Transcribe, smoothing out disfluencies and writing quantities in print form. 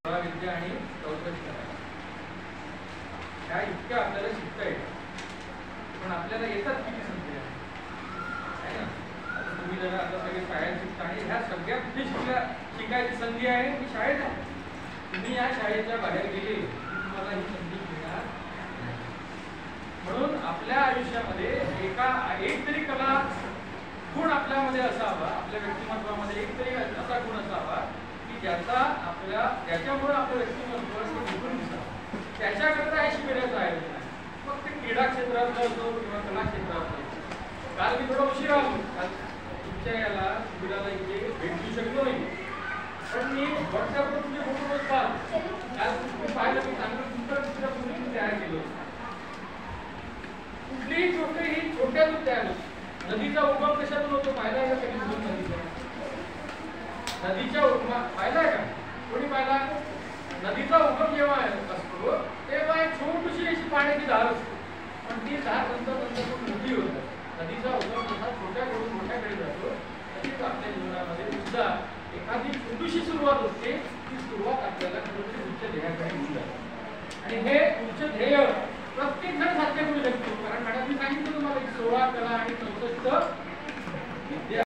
विद्या आणि 64 ह्या इतक्या आपल्याला शिकता येतात, पण आपल्याला येतात किती संधी आहे ना. आता तुम्ही जरा आता सगळे शाळेत शिकता आणि ह्या सगळ्या कुठे शिकायची संधी आहे की शाळेत आहे. तुम्ही या शाळेच्या बाहेर गेले की तुम्हाला ही संधी मिळणार नाही. म्हणून आपल्या आयुष्यामध्ये एक तरी कला गुण आपल्यामध्ये असावा, आपल्या व्यक्तिमत्वामध्ये एक तरी असा गुण असावा की ज्याच्यामुळे आपलं व्यक्तिमत्व निघून दिसावं. त्याच्याकरता हे शिबिराचं आयोजन आहे. मग ते क्रीडा क्षेत्रातलं असो किंवा कला क्षेत्रातलं. काल मी थोडा उशीर आलो, काल तुमच्या याला शिबिराला इथे भेट देऊ शकलो नाही, पण मी व्हॉट्सअपवर तुमचे फोटो पाहतो. काल तुम्ही पाहिलं मी चांगलं तुमच्या मुलीने तयार केलं. कुठलीही गोष्ट ही छोट्यातून तयार होती. नदीचा उगम कशातून होतो पाहिला आहे का कधी? नदीचा उगम पाहिला आहे का कोणी? पाहिला? नदीचा उगम जेव्हा असतो तेव्हा एक छोटीशी अशी पाण्याची धार असते, पण ती धार नंतर मोठी होते. नदीचा उगम जसा छोट्याकडून मोठ्याकडे जातो तशीच आपल्या जीवनामध्ये सुद्धा एखादी छोटीशी सुरुवात होते. ती सुरुवात आपल्याला कुठेतरी उच्च ध्येयाकडे घेऊन जाते आणि हे उच्च ध्येय प्रत्येक जण साध्य करू शकतो. कारण मॅडम मी सांगितलं तुम्हाला 16 कला आणि 64 विद्या